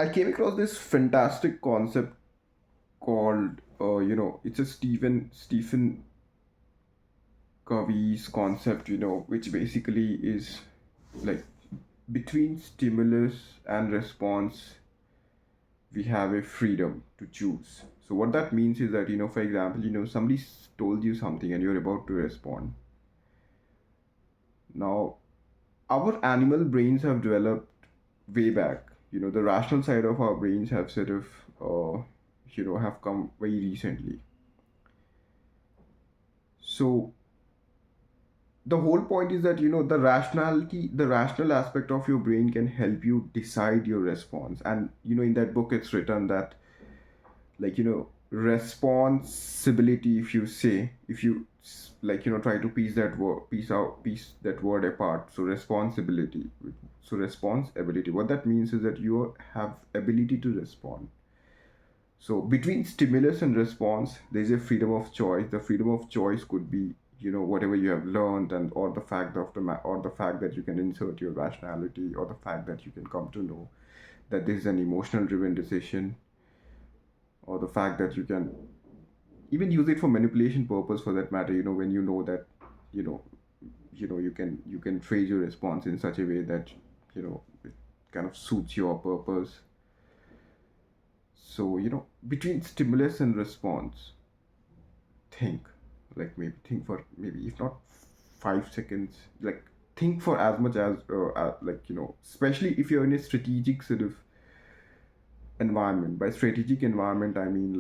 I came across this fantastic concept called, it's a Stephen Covey's concept, which basically is like between stimulus and response, we have a freedom to choose. So what that means is that, for example, somebody told you something and you're about to respond. Now, our animal brains have developed way back. The rational side of our brains have sort of, have come very recently. So the whole point is that the rational aspect of your brain can help you decide your response. And in that book it's written that, responsibility, if you say, if you try to piece that word apart. So responsibility, so responsibility, what that means is that you have ability to respond. So between stimulus and response, there's a freedom of choice. The freedom of choice could be, whatever you have learned, and or the fact of or the fact that you can insert your rationality, or the fact that you can come to know that this is an emotional driven decision, or the fact that you can even use it for manipulation purpose, for that matter. When you know that, you know you can phrase your response in such a way that, it kind of suits your purpose. So, between stimulus and response, think, think for, maybe if not 5 seconds, think for as much as, especially if you're in a strategic sort of environment. By strategic environment, I mean,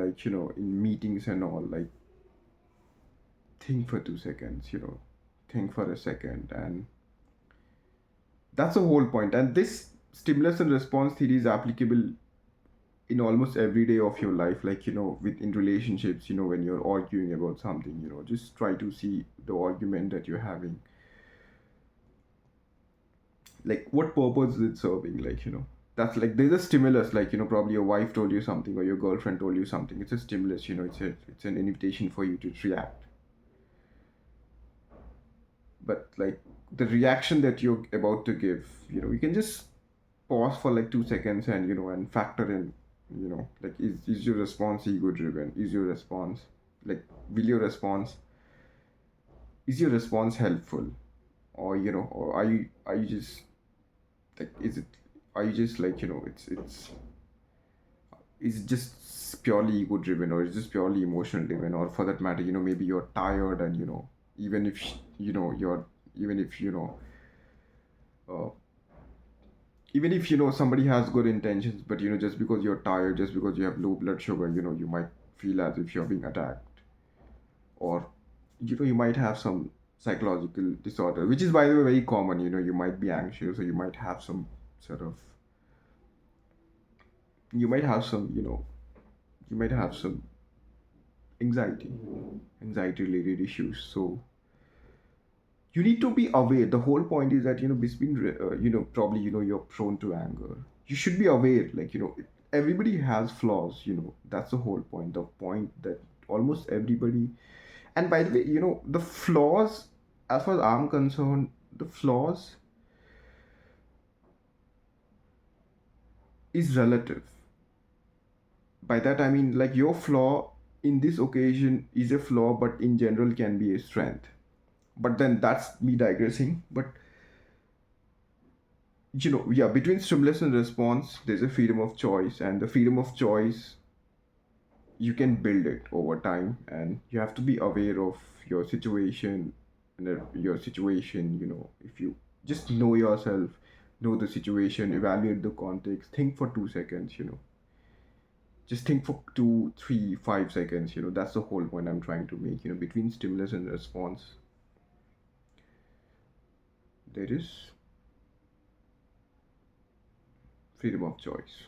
in meetings and all, think for 2 seconds, think for a second. And that's the whole point. And this stimulus and response theory is applicable in almost every day of your life, within relationships. When you're arguing about something, just try to see the argument that you're having, what purpose is it serving. That's like, there's a stimulus, probably your wife told you something, or your girlfriend told you something. It's a stimulus, it's an invitation for you to react. But the reaction that you're about to give, you can just pause for 2 seconds, and and factor in, is your response ego driven? Is your response, will your response, is your response helpful? Or or are you just, is it, are you just, it's just purely ego driven, or is just purely emotional driven? Or for that matter, maybe you're tired, and even if you're, even if uh, even if somebody has good intentions, but just because you're tired, just because you have low blood sugar, you might feel as if you're being attacked. Or you might have some psychological disorder, which is, by the way, very common. You might be anxious, or you might have some sort of, you might have some, you might have some anxiety, anxiety related issues. So you need to be aware. The whole point is that, between, probably, you're prone to anger. You should be aware, everybody has flaws. That's the whole point. The point that almost everybody. And by the way, the flaws, as far as I'm concerned, the flaws is relative. By that I mean, your flaw in this occasion is a flaw, but in general can be a strength. But then that's me digressing. But yeah, between stimulus and response, there's a freedom of choice, and the freedom of choice, you can build it over time. And you have to be aware of your situation, and your situation. If you just know yourself, know the situation, evaluate the context, think for 2 seconds. Just think for 2 3 5 seconds. That's the whole point I'm trying to make. Between stimulus and response, there is freedom of choice.